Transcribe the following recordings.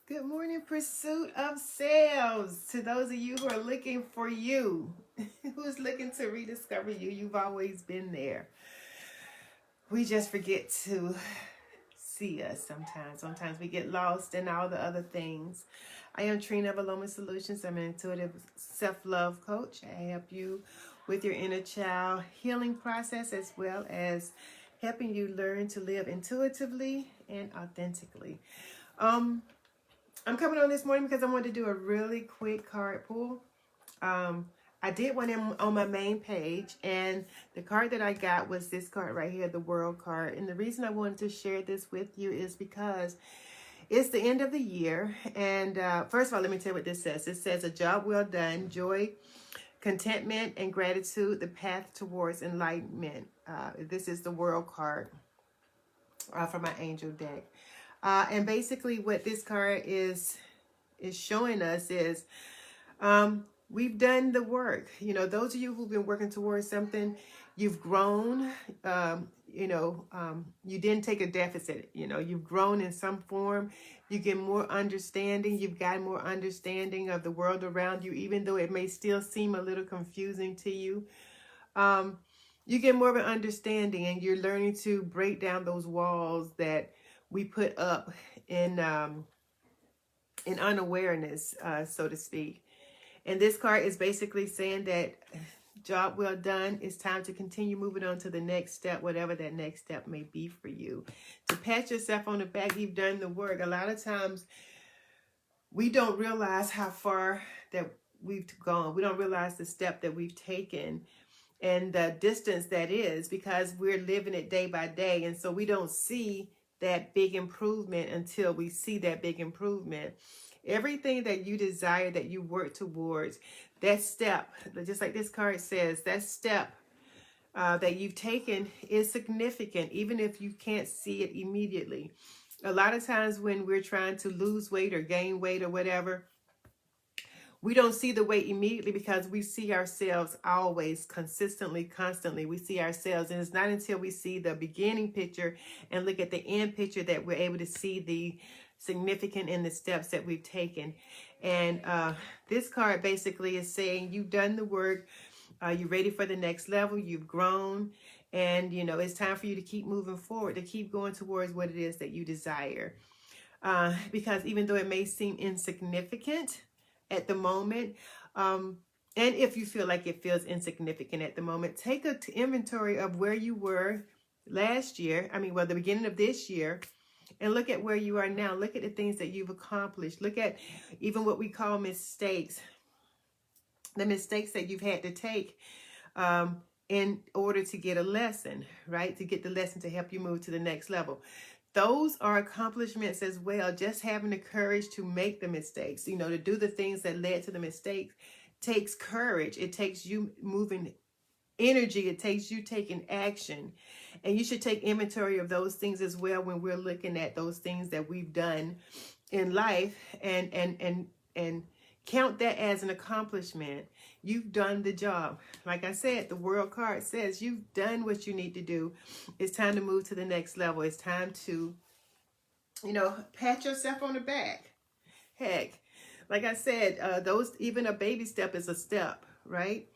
Good morning, Pursuit of Sales. To those of you who are looking for you, who's looking to rediscover you, you've always been there. We just forget to see us sometimes. Sometimes we get lost in all the other things. I am Trina of Aloma Solutions. I'm an intuitive self-love coach. I help you with your inner child healing process as well as helping you learn to live intuitively and authentically. I'm coming on this morning because I wanted to do a really quick card pull. I did one on my main page, and the card that I got was this card right here, the World card. And the reason I wanted to share this with you is because it's the end of the year. And first of all, let me tell you what this says. It says, a job well done, joy, contentment, and gratitude, the path towards enlightenment. This is the World card from my angel deck. And basically what this card is showing us is we've done the work. You know, those of you who've been working towards something, you've grown. You didn't take a deficit. You know, you've grown in some form. You get more understanding. You've got more understanding of the world around you, even though it may still seem a little confusing to you. You get more of an understanding, and you're learning to break down those walls that we put up in unawareness, so to speak. And this card is basically saying that job well done. It's time to continue moving on to the next step, whatever that next step may be for you. To pat yourself on the back, you've done the work. A lot of times we don't realize how far that we've gone. We don't realize the step that we've taken and the distance that is, because we're living it day by day. And so we don't see that big improvement until we see that big improvement. Everything that you desire, that you work towards, that step, just like this card says, that step that you've taken is significant, even if you can't see it immediately. A lot of times when we're trying to lose weight or gain weight or whatever, we don't see the weight immediately because we see ourselves always, consistently, constantly. We see ourselves, and it's not until we see the beginning picture and look at the end picture that we're able to see the significant in the steps that we've taken. And this card basically is saying you've done the work, you're ready for the next level, you've grown, and you know it's time for you to keep moving forward, to keep going towards what it is that you desire. Because even though it may seem insignificant at the moment, and if you feel like it feels insignificant at the moment, take an inventory of where you were last year, the beginning of this year, and look at where you are now. Look at the things that you've accomplished. Look at even what we call mistakes, the mistakes that you've had to take in order to get a lesson, right? To get the lesson to help you move to the next level. Those are accomplishments as well. Just having the courage to make the mistakes, you know, to do the things that led to the mistakes takes courage. It takes you moving energy. It takes you taking action. And you should take inventory of those things as well when we're looking at those things that we've done in life and count that as an accomplishment. You've done the job. Like I said, the World card says you've done what you need to do. It's time to move to the next level. It's time to, pat yourself on the back. Heck, like I said, even a baby step is a step, right?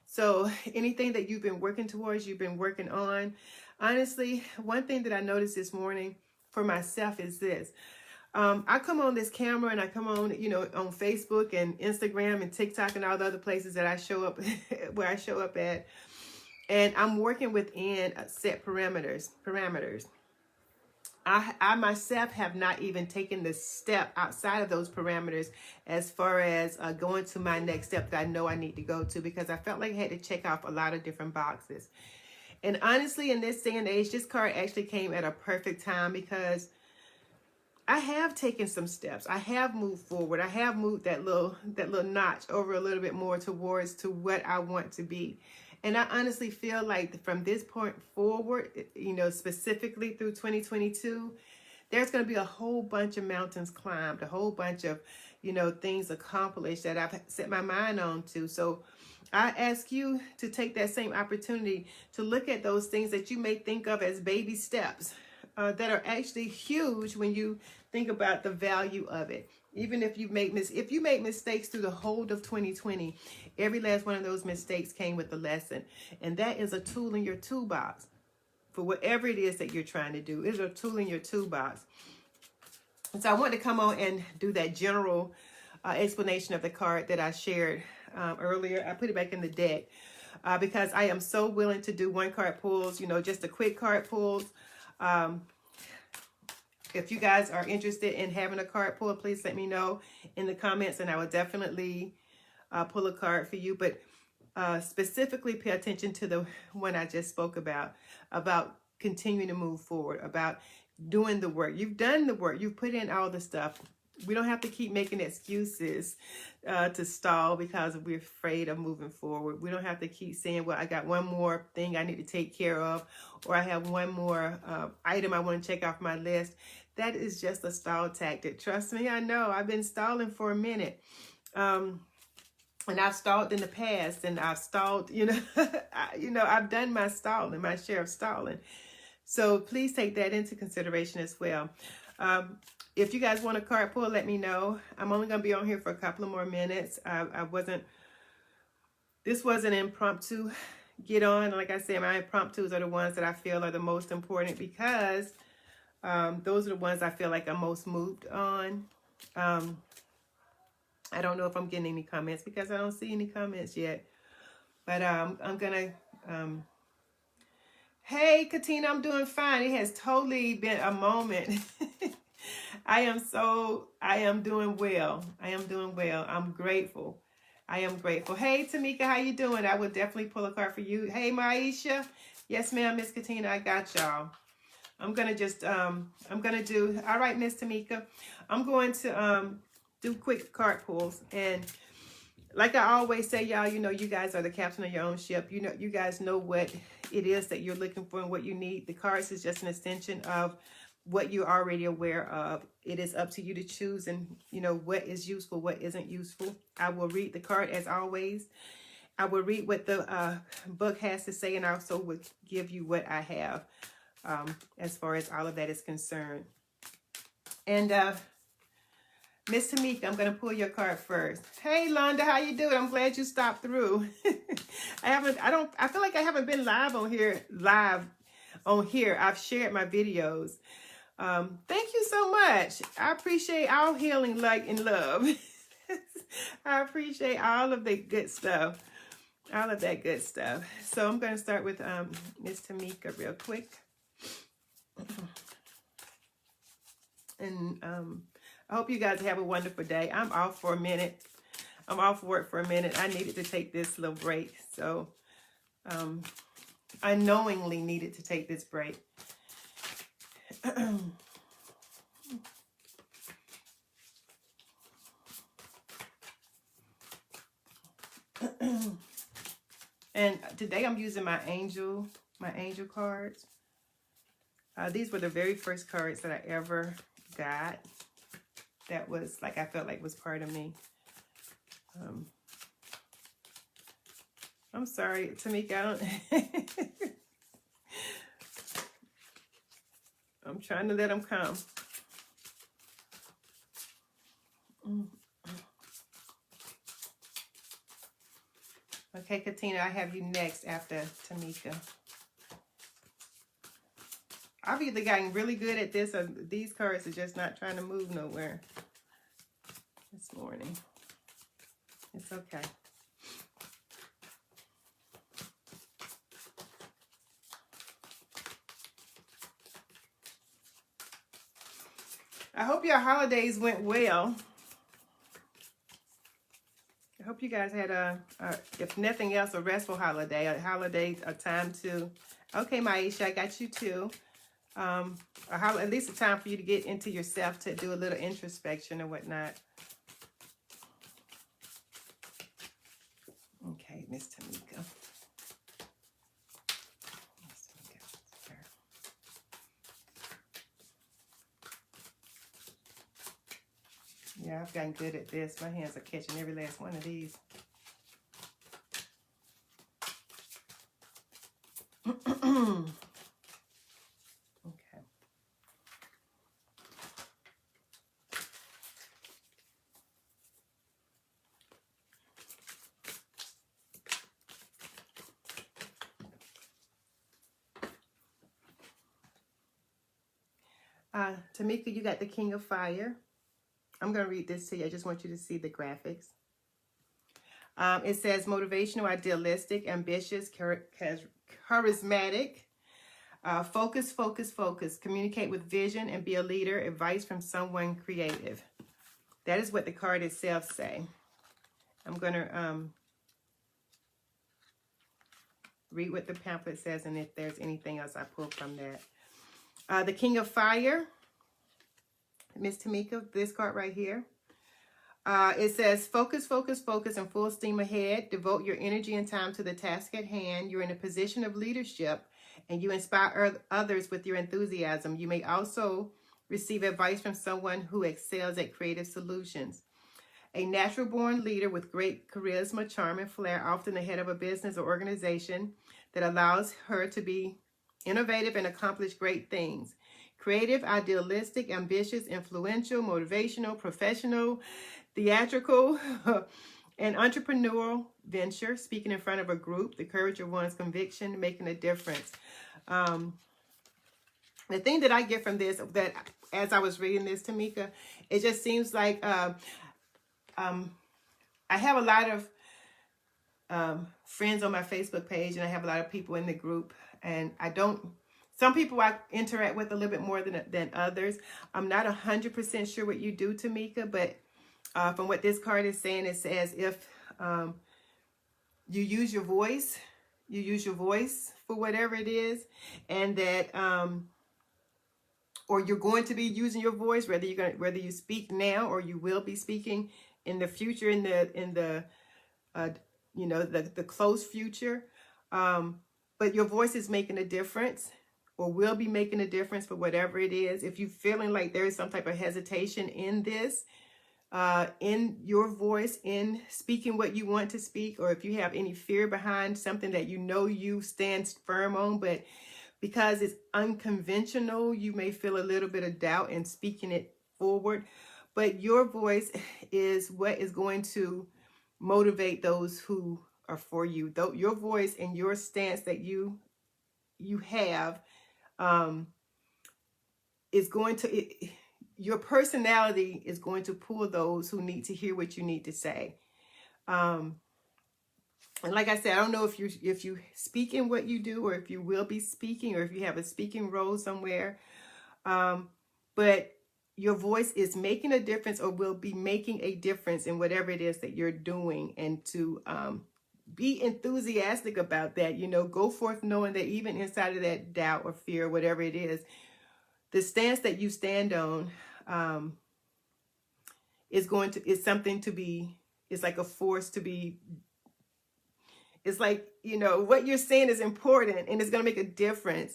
So anything that you've been working towards, you've been working on. Honestly, one thing that I noticed this morning for myself is this. I come on this camera and I come on, on Facebook and Instagram and TikTok and all the other places that I show up, where I show up at. And I'm working within set parameters. I myself have not even taken the step outside of those parameters as far as going to my next step that I know I need to go to, because I felt like I had to check off a lot of different boxes. And honestly, in this day and age, this card actually came at a perfect time, because I have taken some steps. I have moved forward. I have moved that little notch over a little bit more towards to what I want to be. And I honestly feel like from this point forward, specifically through 2022, there's going to be a whole bunch of mountains climbed, a whole bunch of, things accomplished that I've set my mind on to. So I ask you to take that same opportunity to look at those things that you may think of as baby steps. that are actually huge when you think about the value of it. Even if you make mistakes through the whole of 2020, every last one of those mistakes came with a lesson. And that is a tool in your toolbox for whatever it is that you're trying to do. It's a tool in your toolbox. And so I want to come on and do that general explanation of the card that I shared earlier. I put it back in the deck because I am so willing to do one card pulls, just a quick card pulls. If you guys are interested in having a card pull, please let me know in the comments and I will definitely pull a card for you. But specifically pay attention to the one I just spoke about continuing to move forward, about doing the work. You've done the work. You've put in all the stuff. We don't have to keep making excuses to stall because we're afraid of moving forward. We don't have to keep saying, well, I got one more thing I need to take care of, or I have one more item I want to check off my list. That is just a stall tactic. Trust me, I know. I've been stalling for a minute. And I've stalled in the past, and I've stalled, I've done my stalling, my share of stalling. So please take that into consideration as well. If you guys want a card pull, let me know. I'm only going to be on here for a couple of more minutes. This wasn't impromptu get on. Like I said, my impromptus are the ones that I feel are the most important because those are the ones I feel like I'm most moved on. I don't know if I'm getting any comments because I don't see any comments yet. But I'm going to... Hey, Katina, I'm doing fine. It has totally been a moment. I am doing well. I'm grateful. I am grateful. Hey, Tamika, how you doing? I would definitely pull a card for you. Hey, Maisha. Yes, ma'am, Miss Katina, I got y'all. I'm going to just, all right, Miss Tamika. I'm going to do quick card pulls. And like I always say, y'all, you guys are the captain of your own ship. You guys know what it is that you're looking for and what you need. The cards is just an extension of what you're already aware of. It is up to you to choose and, what is useful, what isn't useful. I will read the card as always. I will read what the book has to say, and I also will give you what I have as far as all of that is concerned. And Miss Tamika, I'm going to pull your card first. Hey, Londa, how you doing? I'm glad you stopped through. I feel like I haven't been live on here. I've shared my videos. Thank you so much. I appreciate all healing, light, and love. I appreciate all of the good stuff. All of that good stuff. So I'm going to start with Miss Tamika real quick. And I hope you guys have a wonderful day. I'm off for a minute. I'm off work for a minute. I needed to take this little break. So I knowingly needed to take this break. And today I'm using my angel cards. These were the very first cards that I ever got. That was like, I felt like was part of me. I'm sorry, Tamika, I'm trying to let them come. Okay, Katina, I have you next after Tamika. I've either gotten really good at this or these cards are just not trying to move nowhere this morning. It's okay. I hope your holidays went well. I hope you guys had if nothing else, a restful holiday. A time to... Okay, Maisha, I got you too. At least a time for you to get into yourself, to do a little introspection or whatnot. Okay, Miss Tamika. Yeah, I've gotten good at this. My hands are catching every last one of these. Okay. Tamika, you got the King of Fire. I'm going to read this to you. I just want you to see the graphics. It says motivational, idealistic, ambitious, charismatic, focus, focus, focus, communicate with vision and be a leader, advice from someone creative. That is what the card itself say. I'm going to read what the pamphlet says, and if there's anything else I pull from that. The King of Fire, Miss Tamika, this card right here. It says, focus, focus, focus, and full steam ahead. Devote your energy and time to the task at hand. You're in a position of leadership, and you inspire others with your enthusiasm. You may also receive advice from someone who excels at creative solutions. A natural-born leader with great charisma, charm, and flair, often the head of a business or organization that allows her to be innovative and accomplish great things. Creative, idealistic, ambitious, influential, motivational, professional, theatrical, and entrepreneurial venture, speaking in front of a group, the courage of one's conviction, making a difference. The thing that I get from this, that as I was reading this, Tamika, it just seems like I have a lot of friends on my Facebook page, and I have a lot of people in the group, and some people I interact with a little bit more than others. I'm not 100% sure what you do, Tamika, but from what this card is saying, it says if you use your voice for whatever it is, and that or you're going to be using your voice, whether you speak now or you will be speaking in the future, in the close future, but your voice is making a difference, or will be making a difference for whatever it is. If you're feeling like there is some type of hesitation in this, in your voice, in speaking what you want to speak, or if you have any fear behind something that you stand firm on, but because it's unconventional, you may feel a little bit of doubt in speaking it forward. But your voice is what is going to motivate those who are for you. Though your voice and your stance that you have is going to, your personality is going to pull those who need to hear what you need to say. And like I said, I don't know if you speak in what you do, or if you will be speaking, or if you have a speaking role somewhere. But your voice is making a difference, or will be making a difference in whatever it is that you're doing. And to be enthusiastic about that, go forth knowing that even inside of that doubt or fear, whatever it is, the stance that you stand on is something to be, it's like a force to be. It's like, what you're saying is important, and it's going to make a difference.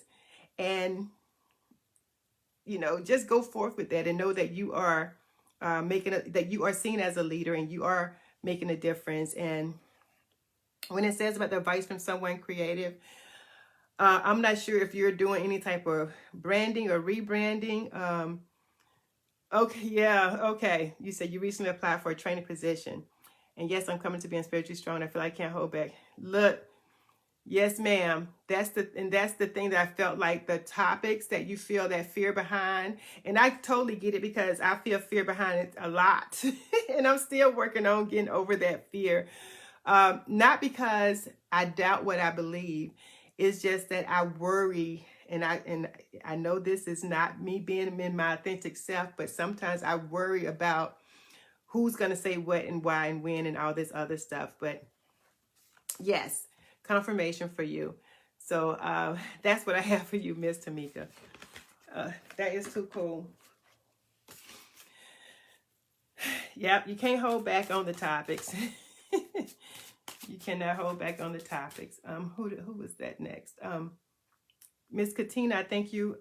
And, just go forth with that, and know that you are that you are seen as a leader, and you are making a difference. And when it says about the advice from someone creative, I'm not sure if you're doing any type of branding or rebranding. Okay. You said you recently applied for a training position. And yes, I'm coming to being spiritually strong. I feel like I can't hold back. Look, yes, ma'am. That's the thing that I felt like, the topics that you feel that fear behind. And I totally get it, because I feel fear behind it a lot. And I'm still working on getting over that fear. Not because I doubt what I believe. It's just that I worry. And I know this is not me being in my authentic self, but sometimes I worry about who's going to say what and why and when and all this other stuff. But yes, confirmation for you. So that's what I have for you, Miss Tamika. That is too cool. Yep, you can't hold back on the topics. You cannot hold back on the topics. Who was that next? Miss Katina, I thank you.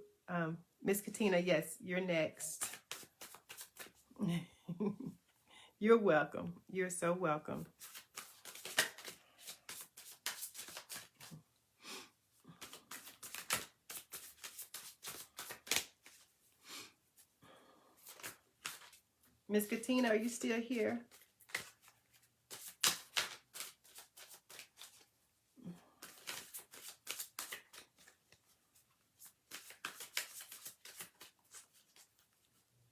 Miss Katina, yes, you're next. You're welcome. You're so welcome. Miss Katina, are you still here?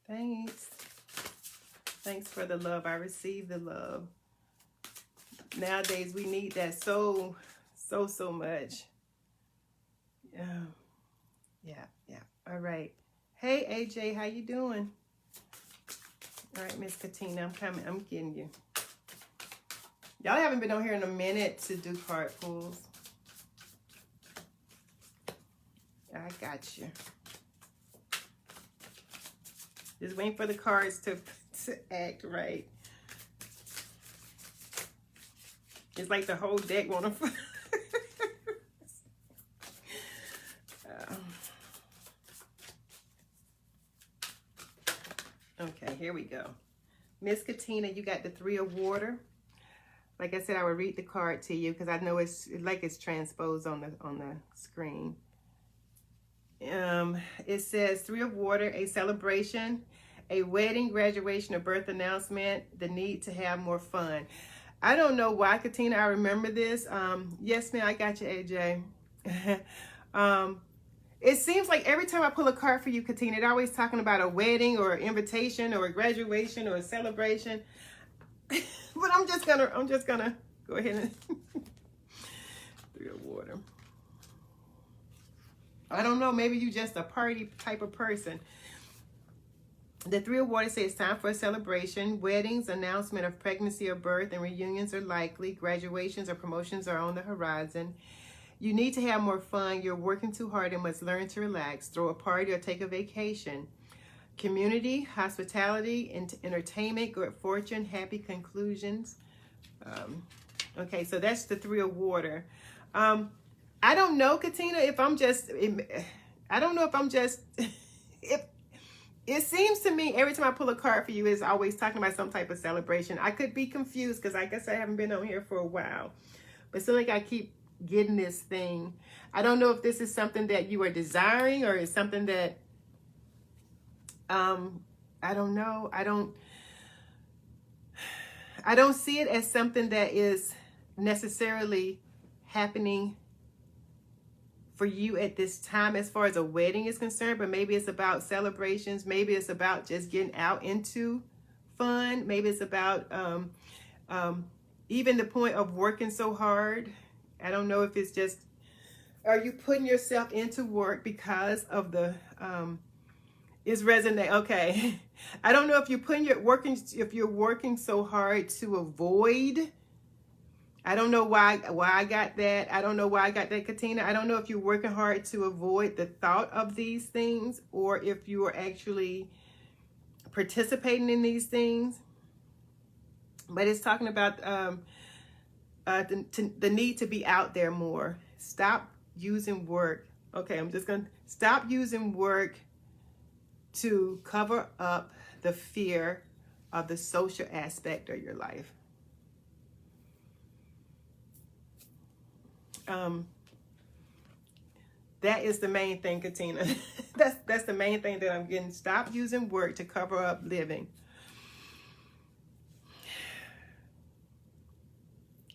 Thanks. Thanks for the love. I received the love. Nowadays, we need that so much. Yeah. All right. Hey, AJ, how you doing? All right, Miss Katina, I'm coming. I'm getting you. Y'all haven't been on here in a minute to do card pulls. I got you. Just waiting for the cards to act right. It's like the whole deck want to... Okay, here we go. Miss Katina, you got the 3 of water. Like I said, I will read the card to you because I know it's like it's transposed on the screen. It says 3 of water, a celebration, a wedding, graduation, or birth announcement, the need to have more fun. I don't know why, Katina, I remember this. Yes, ma'am, I got you, AJ. It seems like every time I pull a card for you, Katina, they're always talking about a wedding or an invitation or a graduation or a celebration. But I'm just gonna go ahead and 3 of water. I don't know, maybe you just a party type of person. The 3 of water says it's time for a celebration. Weddings, announcement of pregnancy or birth, and reunions are likely. Graduations or promotions are on the horizon. You need to have more fun. You're working too hard and must learn to relax. Throw a party or take a vacation. Community, hospitality, entertainment, good fortune, happy conclusions. Okay, so that's the 3 of water. I don't know, Katina, if I'm just, I don't know if I'm just, if it seems to me every time I pull a card for you is always talking about some type of celebration. I could be confused because I guess I haven't been on here for a while. But it's like I keep getting this thing. I don't know if this is something that you are desiring or is something that, I don't know. I don't see it as something that is necessarily happening for you at this time as far as a wedding is concerned, but maybe it's about celebrations. Maybe it's about just getting out into fun. Maybe it's about even the point of working so hard. I don't know if it's just, are you putting yourself into work because of the, is resonate. Okay. I don't know if you're putting if you're working so hard to avoid. I don't know why I got that. I don't know why I got that, Katina. I don't know if you're working hard to avoid the thought of these things or if you are actually participating in these things. But it's talking about the need to be out there more. Stop using work. Okay, I'm just going to stop using work to cover up the fear of the social aspect of your life. That is the main thing, Katina. that's the main thing that I'm getting. Stop using work to cover up living.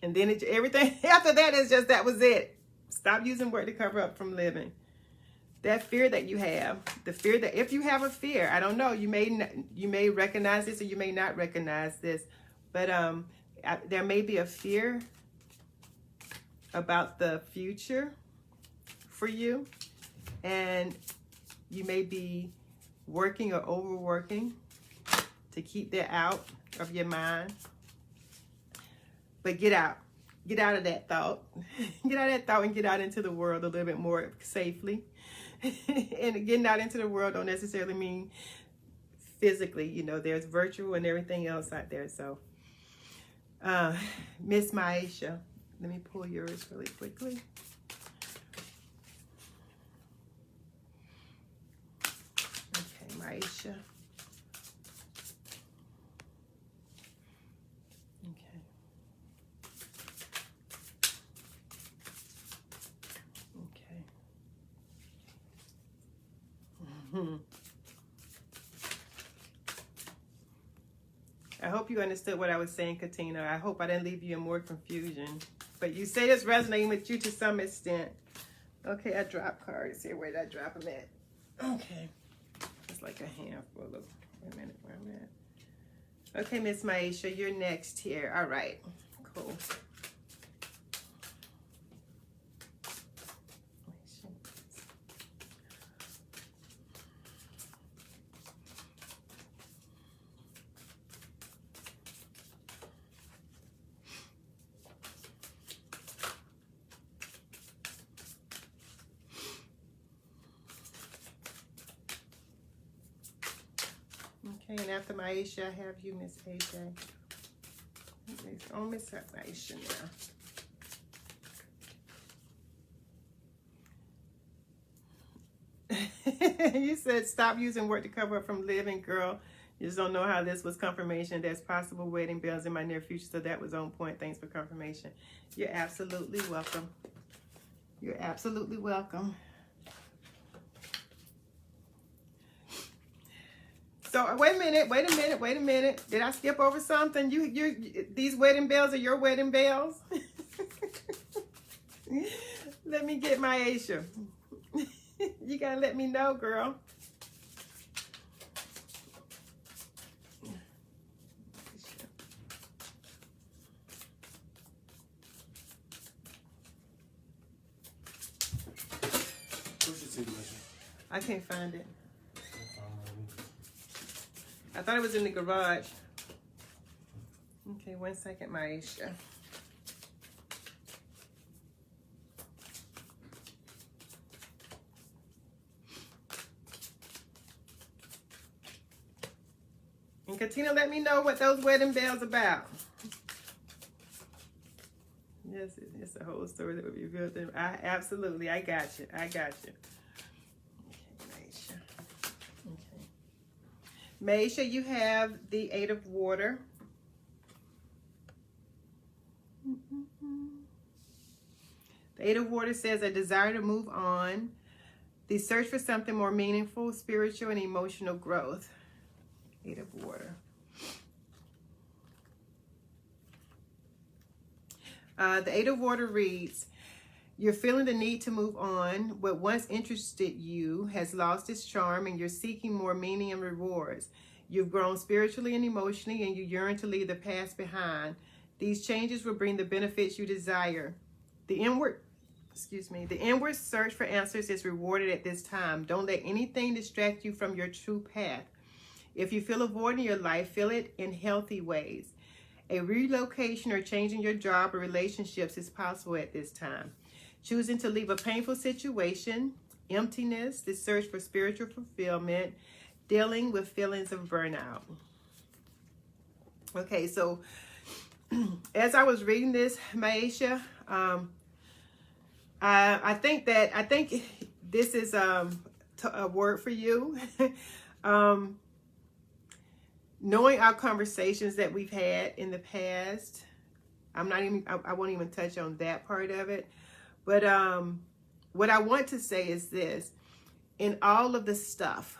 And then everything after that is just, that was it. Stop using work to cover up from living. That fear that you have, the fear that if you have a fear, I don't know, you may recognize this or you may not recognize this, but there may be a fear about the future for you, and you may be working or overworking to keep that out of your mind. But get out of that thought. Get out of that thought and get out into the world a little bit more safely. And getting out into the world don't necessarily mean physically, you know, there's virtual and everything else out there. So Miss Maisha, let me pull yours really quickly. Okay, Maisha. I hope you understood what I was saying, Katina. I hope I didn't leave you in more confusion. But you say it's resonating with you to some extent. Okay, I dropped cards here. Where did I drop them at? Okay. It's like like a handful of, wait a minute, where I'm at. Okay, Miss Maisha, you're next here. All right, cool. Okay, and after Maisha, I have you, Miss AJ. Oh, Miss Maisha now. You said stop using work to cover up from living, girl. You just don't know how this was confirmation. There's possible wedding bells in my near future, so that was on point. Thanks for confirmation. You're absolutely welcome. You're absolutely welcome. So wait a minute. Did I skip over something? These wedding bells are your wedding bells? Let me get my Aisha. You gotta let me know, girl. I can't find it. I thought it was in the garage. Okay, 1 second, Maisha. And Katina, let me know what those wedding bells about. Yes, it's a whole story that would be built in. Absolutely, I got you. I got you. Maisha, you have the 8 of water. The 8 of water says a desire to move on. The search for something more meaningful, spiritual, and emotional growth. 8 of water. The 8 of water reads, you're feeling the need to move on. What once interested you has lost its charm and you're seeking more meaning and rewards. You've grown spiritually and emotionally and you yearn to leave the past behind. These changes will bring the benefits you desire. The inward search for answers is rewarded at this time. Don't let anything distract you from your true path. If you feel a void in your life, fill it in healthy ways. A relocation or changing your job or relationships is possible at this time. Choosing to leave a painful situation, emptiness, the search for spiritual fulfillment, dealing with feelings of burnout. Okay, so as I was reading this, Maisha, I think this is a word for you. Knowing our conversations that we've had in the past, I won't even touch on that part of it. But what I want to say is this: in all of the stuff,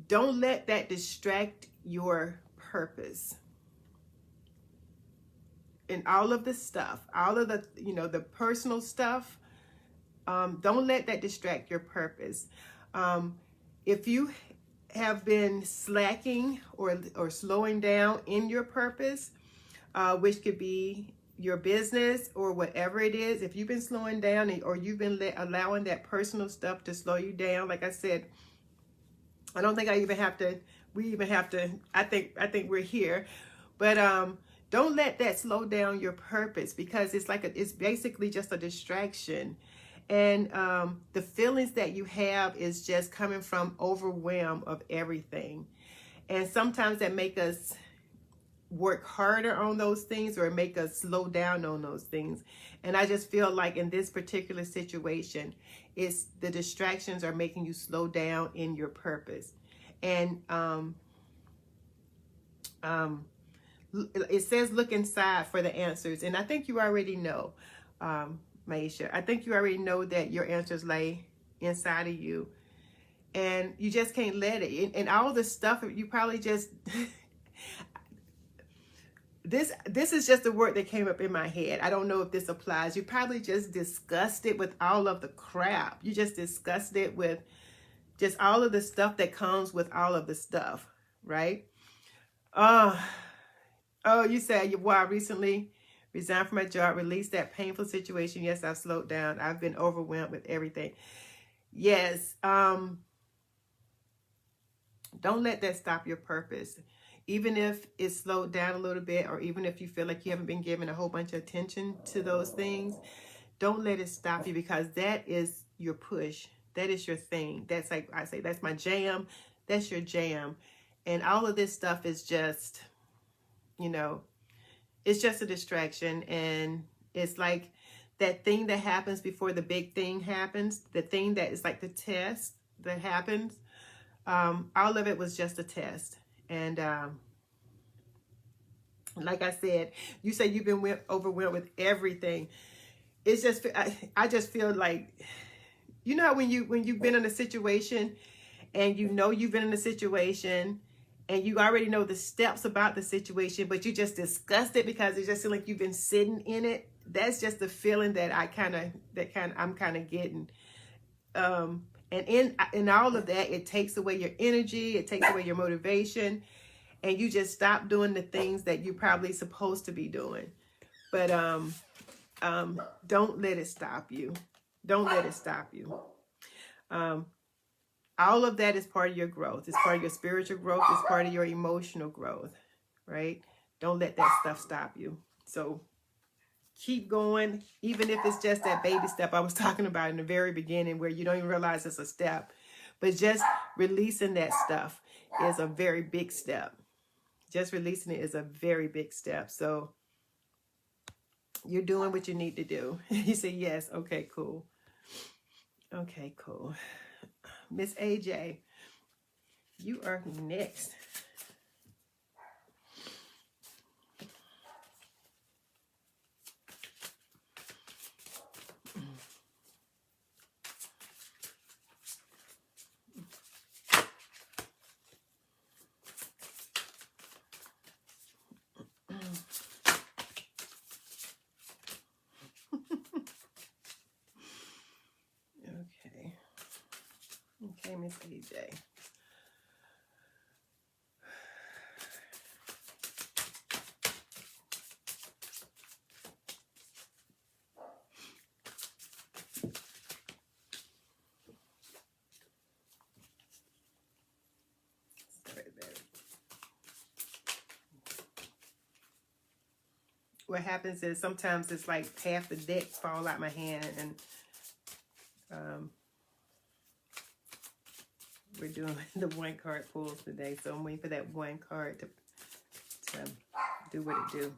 don't let that distract your purpose. In all of the stuff, all of the, the personal stuff, don't let that distract your purpose. If you have been slacking or slowing down in your purpose, which could be your business or whatever it is, if you've been slowing down or you've been allowing that personal stuff to slow you down, like I said, I don't think I think we're here, but don't let that slow down your purpose, because it's basically just a distraction. And the feelings that you have is just coming from overwhelm of everything. And sometimes that make us work harder on those things or make us slow down on those things. And I just feel like in this particular situation, it's the distractions are making you slow down in your purpose. And it says look inside for the answers. And I think you already know, Maisha. I think you already know that your answers lay inside of you. And you just can't let it. And all the stuff, you probably just... this is just a word that came up in my head. I don't know if this applies. You probably just disgusted with all of the crap. You just disgusted with just all of the stuff that comes with all of the stuff, right? Oh, you said, well, I recently resigned from my job, released that painful situation. Yes, I've slowed down. I've been overwhelmed with everything. Yes. Don't let that stop your purpose. Even if it's slowed down a little bit, or even if you feel like you haven't been given a whole bunch of attention to those things, don't let it stop you, because that is your push. That is your thing. That's like I say, that's my jam. That's your jam. And all of this stuff is just, you know, it's just a distraction. And it's like that thing that happens before the big thing happens, the thing that is like the test that happens. All of it was just a test. And like I said, you say you've been overwhelmed with everything. It's just, I just feel like, you know, when you've been in a situation and you know you've been in a situation and you already know the steps about the situation, but you just discussed it because it just feels like you've been sitting in it. That's just the feeling that I'm kind of getting. And in all of that, it takes away your energy, it takes away your motivation, and you just stop doing the things that you're probably supposed to be doing. But don't let it stop you. Don't let it stop you. All of that is part of your growth. It's part of your spiritual growth. It's part of your emotional growth, right? Don't let that stuff stop you. So keep going, even if it's just that baby step I was talking about in the very beginning, where you don't even realize it's a step. But just releasing that stuff is a very big step. Just releasing it is a very big step. So you're doing what you need to do. You say, yes. Okay, cool. Okay, cool. Miss AJ, you are next. Okay, Miss AJ. What happens is sometimes it's like half the deck fall out my hand, and we're doing the one card pulls today, so I'm waiting for that one card to do what it do.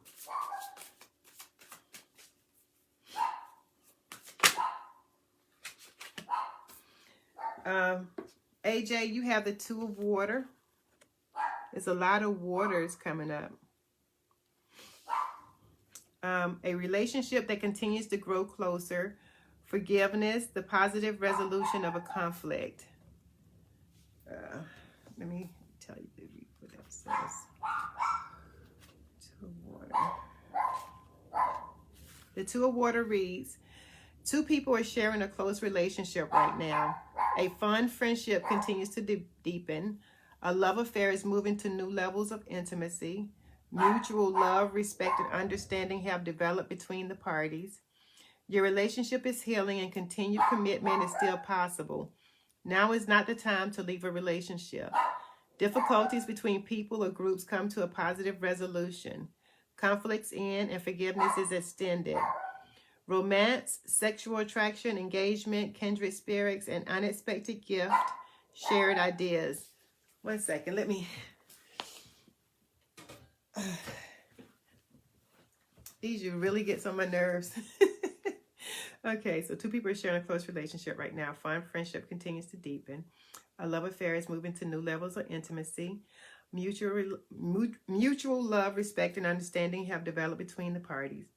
AJ, you have the Two of Water. There's a lot of waters coming up. A relationship that continues to grow closer. Forgiveness, the positive resolution of a conflict. Let me tell you what that says. Two of Water. The Two of Water reads, two people are sharing a close relationship right now. A fun friendship continues to deepen. A love affair is moving to new levels of intimacy. Mutual love, respect, and understanding have developed between the parties. Your relationship is healing and continued commitment is still possible. Now is not the time to leave a relationship. Difficulties between people or groups come to a positive resolution. Conflicts end and forgiveness is extended. Romance, sexual attraction, engagement, kindred spirits, and unexpected gift, shared ideas. 1 second, let me... These you really gets on my nerves. Okay, so two people are sharing a close relationship right now. Fun friendship continues to deepen. A love affair is moving to new levels of intimacy. Mutual love, respect, and understanding have developed between the parties.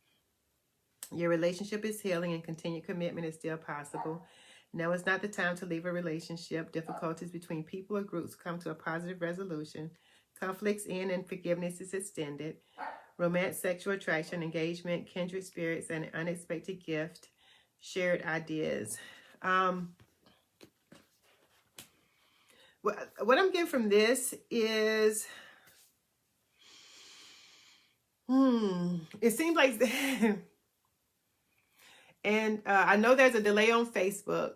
Your relationship is healing and continued commitment is still possible. Now is not the time to leave a relationship. Difficulties between people or groups come to a positive resolution. Conflicts end and forgiveness is extended. romance, sexual attraction, engagement, kindred spirits, and an unexpected gift, shared ideas. What I'm getting from this is, it seems like, and I know there's a delay on Facebook.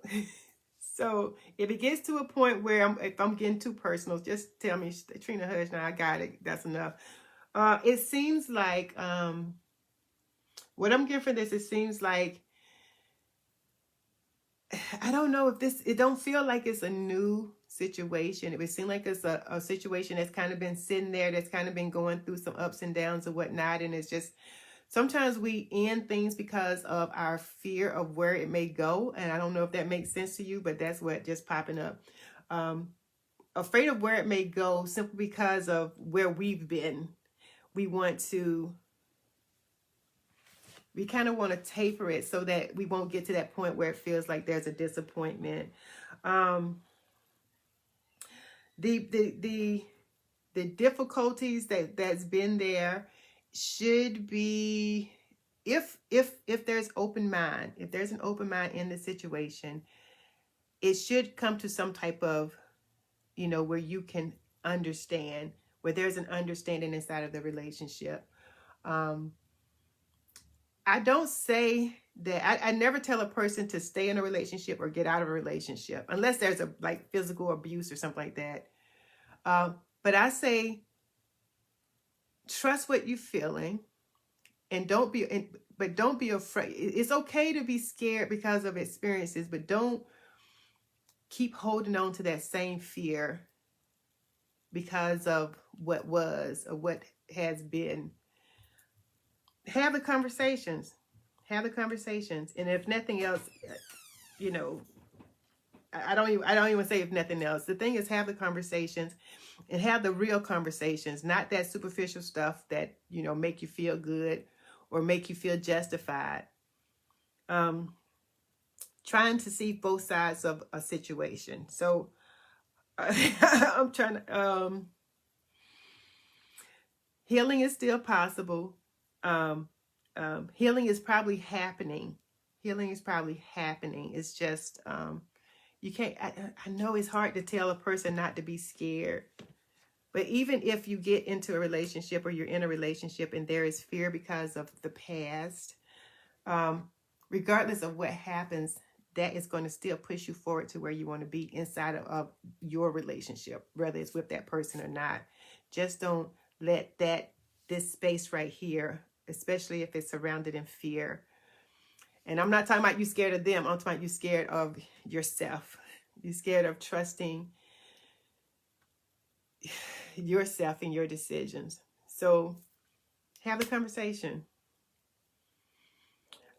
So if it gets to a point where if I'm getting too personal, just tell me, Trina, hush, now I got it. That's enough. It seems like, what I'm getting from this, it seems like, I don't know if it don't feel like it's a new situation. It would seem like it's a situation that's kind of been sitting there, that's kind of been going through some ups and downs and whatnot. And it's just, sometimes we end things because of our fear of where it may go. And I don't know if that makes sense to you, but that's what just popping up. Afraid of where it may go simply because of where we've been. We kind of want to taper it so that we won't get to that point where it feels like there's a disappointment. The difficulties that's been there should be, if there's open mind, if there's an open mind in the situation, it should come to some type of, where you can understand, where there's an understanding inside of the relationship. I don't say that, I never tell a person to stay in a relationship or get out of a relationship, unless there's a physical abuse or something like that. But I say, trust what you're feeling, and don't be afraid. It's okay to be scared because of experiences, but don't keep holding on to that same fear because of what was or what has been. Have the conversations. And if nothing else, I don't even say if nothing else. The thing is, have the conversations, and have the real conversations, not that superficial stuff that, make you feel good or make you feel justified. Trying to see both sides of a situation. So I'm trying to, healing is still possible. Healing is probably happening. It's just, you can't, I know it's hard to tell a person not to be scared, but even if you get into a relationship or you're in a relationship and there is fear because of the past, regardless of what happens, that is going to still push you forward to where you want to be inside of your relationship, whether it's with that person or not. Just don't let this space right here, especially if it's surrounded in fear. And I'm not talking about you scared of them. I'm talking about you scared of yourself. You're scared of trusting yourself and your decisions. So have the conversation.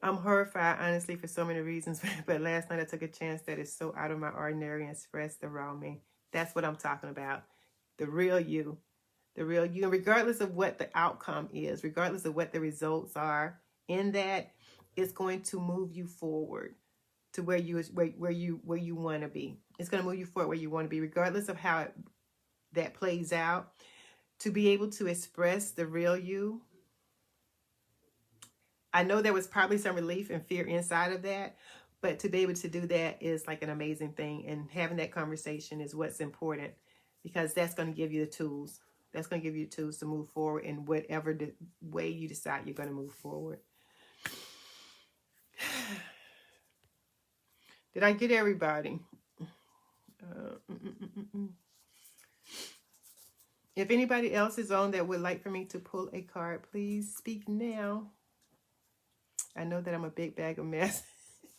I'm horrified, honestly, for so many reasons. But last night I took a chance that is so out of my ordinary and expressed the raw me. That's what I'm talking about. The real you. And regardless of what the outcome is, regardless of what the results are, in that, it's going to move you forward to where you want to be. It's going to move you forward where you want to be, regardless of how that plays out. To be able to express the real you. I know there was probably some relief and fear inside of that, but to be able to do that is like an amazing thing. And having that conversation is what's important, because that's going to give you the tools. That's going to give you the tools to move forward in whatever way you decide you're going to move forward. Did I get everybody? If anybody else is on that would like for me to pull a card, please speak now. I know that I'm a big bag of mess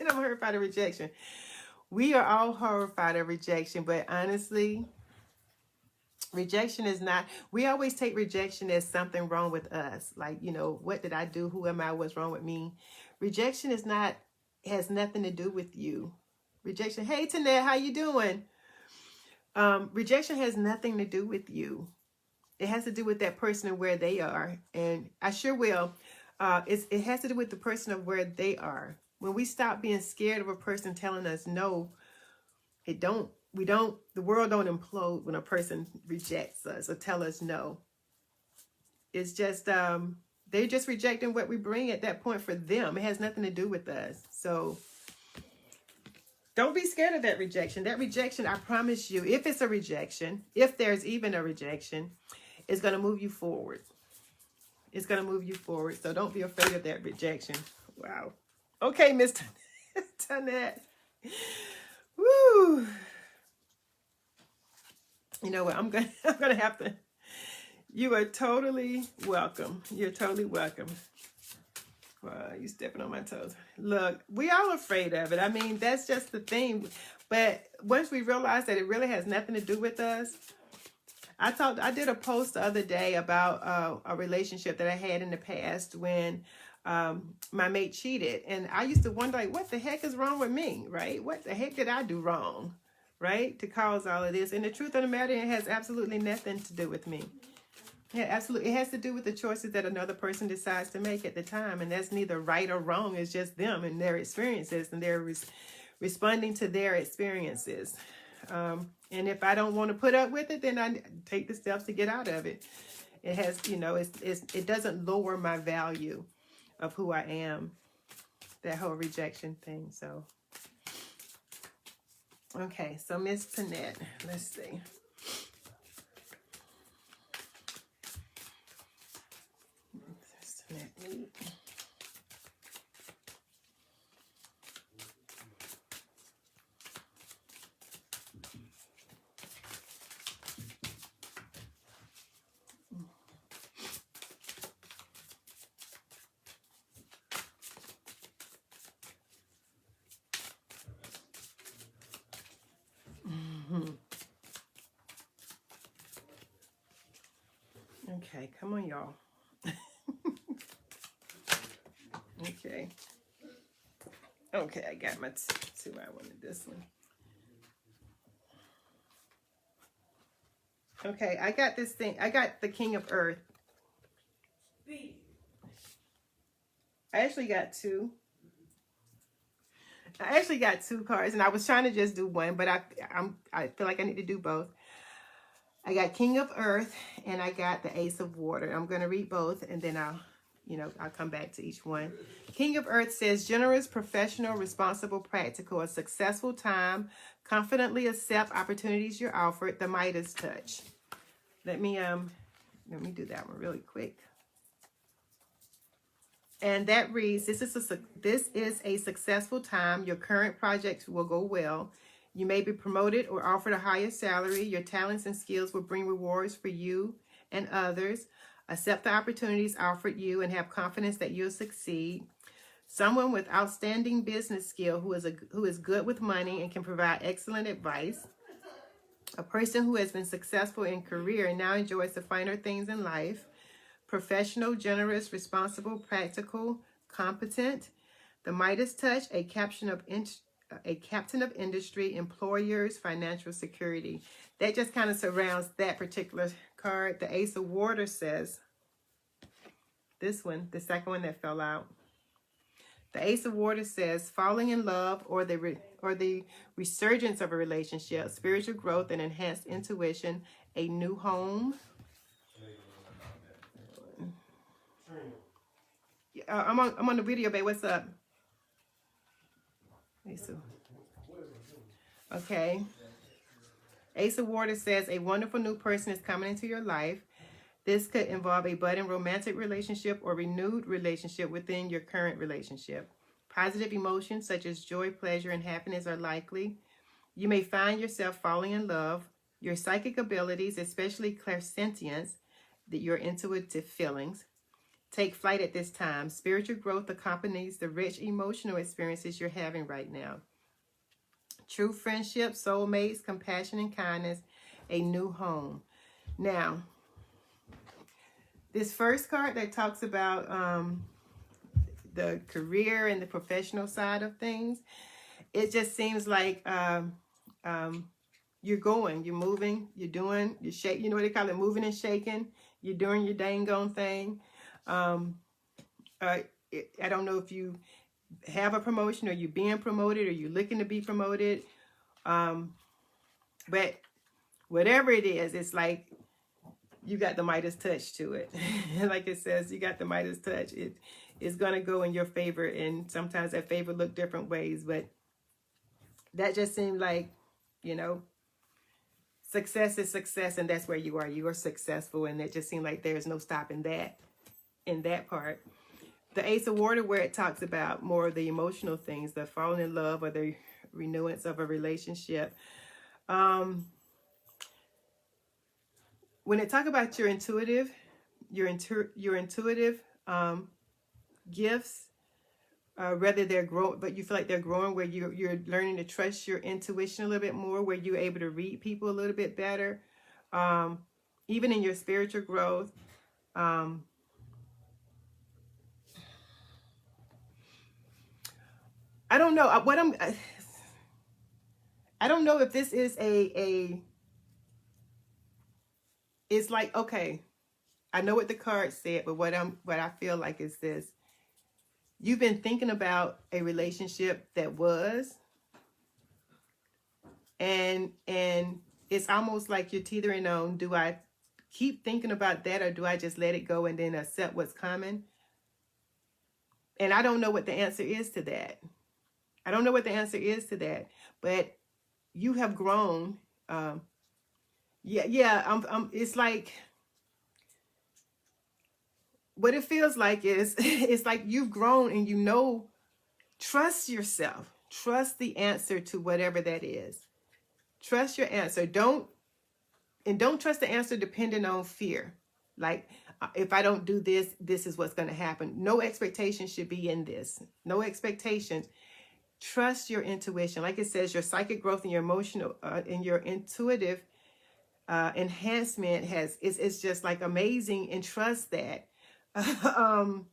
and I'm horrified of rejection. We are all horrified of rejection, but honestly, rejection is not, we always take rejection as something wrong with us. Like, what did I do? Who am I? What's wrong with me? Rejection has nothing to do with you. Rejection, hey, Tanette, how you doing? Rejection has nothing to do with you. It has to do with that person and where they are. And I sure will. It has to do with the person of where they are. When we stop being scared of a person telling us no, the world don't implode when a person rejects us or tell us no. It's just, They're just rejecting what we bring at that point for them. It has nothing to do with us. So don't be scared of that rejection. That rejection, I promise you, if it's a rejection, if there's even a rejection, it's going to move you forward. It's going to move you forward. So don't be afraid of that rejection. Wow. Okay, Miss Tanette. Woo. You know what? I'm gonna have to. You are totally welcome. You're totally welcome. Wow, you stepping on my toes. Look, we all afraid of it. I mean, that's just the thing. But once we realize that it really has nothing to do with us, I did a post the other day about a relationship that I had in the past when my mate cheated. And I used to wonder, like, what the heck is wrong with me, right? What the heck did I do wrong, right, to cause all of this? And the truth of the matter, it has absolutely nothing to do with me. Yeah, absolutely. It has to do with the choices that another person decides to make at the time. And that's neither right or wrong. It's just them and their experiences, and they're responding to their experiences. And if I don't want to put up with it, then I take the steps to get out of it. It has, you know, it doesn't lower my value of who I am, that whole rejection thing. So, okay. So Miss Tanette, let's see. Okay, come on, y'all. Okay. Okay, I got my two. I wanted this one. Okay, I got this thing. I got the King of Earth. I actually got two. Cards, and I was trying to just do one, but I feel like I need to do both. I got King of Earth, and I got the Ace of Water. I'm going to read both, and then I'll come back to each one. King of Earth says, generous, professional, responsible, practical, a successful time, confidently accept opportunities you're offered, the Midas touch. Let me do that one really quick. And that reads, this is a successful time. Your current projects will go well. You may be promoted or offered a higher salary. Your talents and skills will bring rewards for you and others. Accept the opportunities offered you and have confidence that you'll succeed. Someone with outstanding business skill who is good with money and can provide excellent advice. A person who has been successful in career and now enjoys the finer things in life. Professional, generous, responsible, practical, competent. The Midas touch, a captain of industry, employers, financial security. That just kind of surrounds that particular card. The Ace of Water says, this one, the second one that fell out. The Ace of Water says, falling in love or the resurgence of a relationship, spiritual growth and enhanced intuition, a new home. I'm on the video, babe. What's up? Okay. Ace of Water says a wonderful new person is coming into your life. This could involve a budding romantic relationship or renewed relationship within your current relationship. Positive emotions such as joy, pleasure, and happiness are likely. You may find yourself falling in love. Your psychic abilities, especially clairsentience, your intuitive feelings, take flight at this time. Spiritual growth accompanies the rich emotional experiences you're having right now. True friendship, soulmates, compassion, and kindness, a new home. Now, this first card that talks about the career and the professional side of things, it just seems like you're moving, you're shaking. You know what they call it, moving and shaking. You're doing your dang on thing. I don't know if you have a promotion or you're being promoted or you're looking to be promoted. But whatever it is, it's like you got the Midas touch to it. Like it says, you got the Midas touch. It is going to go in your favor, and sometimes that favor look different ways, but that just seemed like, you know, success is success, and that's where you are. You are successful, and it just seemed like there's no stopping that in that part. The Ace of Water, where it talks about more of the emotional things, the falling in love or the renewance of a relationship. When it talk about your intuitive gifts, whether they're growing, but you feel like they're growing, where you're learning to trust your intuition a little bit more, where you're able to read people a little bit better, even in your spiritual growth. I don't know what I don't know if this is it's like, okay, I know what the card said, but what I feel like is this: you've been thinking about a relationship that was, and it's almost like you're teetering on, do I keep thinking about that, or do I just let it go and then accept what's coming? And I don't know what the answer is to that. I don't know what the answer is to that, but you have grown. It's like, what it feels like is, it's like you've grown, and you know, trust yourself. Trust the answer to whatever that is. Trust your answer. Don't trust the answer depending on fear. Like, if I don't do this, this is what's going to happen. No expectation should be in this. No expectations. Trust your intuition. Like it says, your psychic growth and your emotional and your intuitive enhancement it's just like amazing, and trust that. And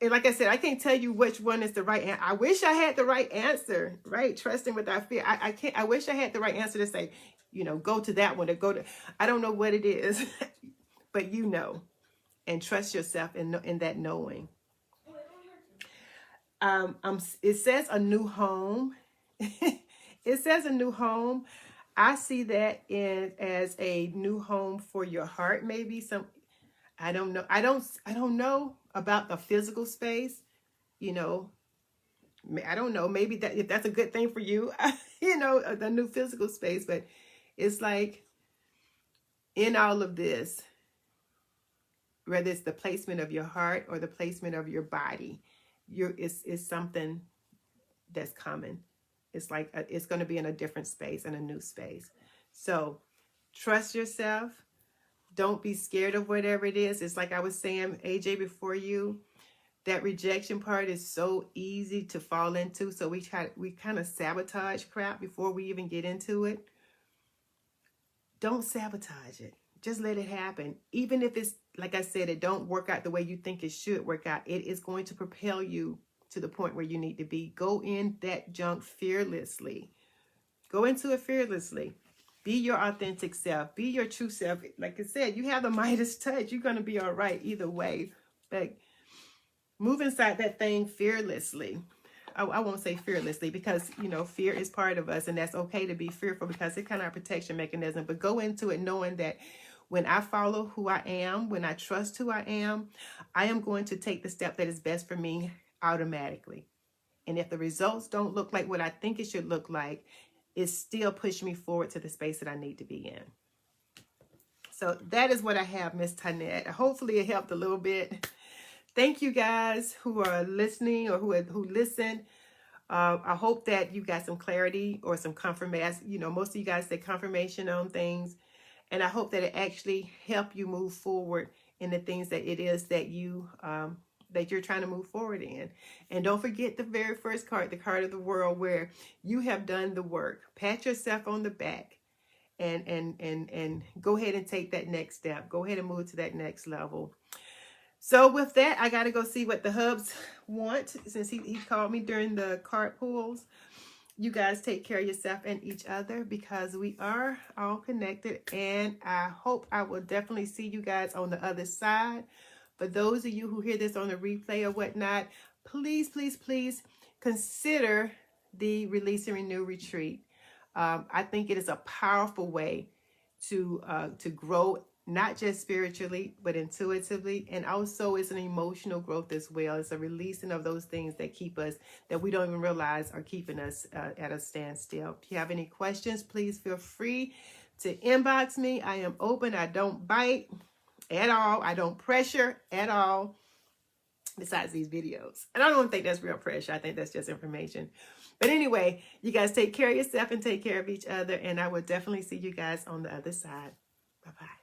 like I said, I can't tell you which one is the right answer. I wish I had the right answer, right? Trusting without fear. I can't. I wish I had the right answer to say, you know, go to that one or go to. I don't know what it is, but you know, and trust yourself in that knowing. It says a new home. It says a new home. I see that as a new home for your heart. Maybe I don't know. I don't know about the physical space. You know, I don't know. Maybe that if that's a good thing for you, you know, the new physical space. But it's like, in all of this, whether it's the placement of your heart or the placement of your body, it's something that's coming. It's like it's going to be in a different space, in a new space. So trust yourself. Don't be scared of whatever it is. It's like I was saying, AJ, before you, that rejection part is so easy to fall into. So we kind of sabotage crap before we even get into it. Don't sabotage it. Just let it happen. Even if it's, like I said, it don't work out the way you think it should work out, it is going to propel you to the point where you need to be. Go in that junk fearlessly. Go into it fearlessly. Be your authentic self. Be your true self. Like I said, you have the Midas touch. You're going to be all right either way. But move inside that thing fearlessly. I won't say fearlessly, because, you know, fear is part of us, and that's okay to be fearful because it's kind of our protection mechanism. But go into it knowing that when I follow who I am, when I trust who I am going to take the step that is best for me automatically. And if the results don't look like what I think it should look like, it still pushes me forward to the space that I need to be in. So that is what I have, Miss Tynette. Hopefully it helped a little bit. Thank you guys who are listening or who listen. I hope that you got some clarity or some confirmation. You know, most of you guys say confirmation on things. And I hope that it actually help you move forward in the things that it is that you're trying to move forward in. And don't forget the very first card, the card of the world, where you have done the work. Pat yourself on the back and go ahead and take that next step. Go ahead and move to that next level. So with that, I got to go see what the hubs want, since he called me during the card pulls. You guys take care of yourself and each other, because we are all connected. And I hope I will definitely see you guys on the other side. For those of you who hear this on the replay or whatnot, please, please, please consider the Release and Renew Retreat. I think it is a powerful way to grow, not just spiritually, but intuitively. And also it's an emotional growth as well. It's a releasing of those things that keep us, that we don't even realize are keeping us at a standstill. If you have any questions, please feel free to inbox me. I am open. I don't bite at all. I don't pressure at all, besides these videos. And I don't think that's real pressure. I think that's just information. But anyway, you guys take care of yourself and take care of each other. And I will definitely see you guys on the other side. Bye-bye.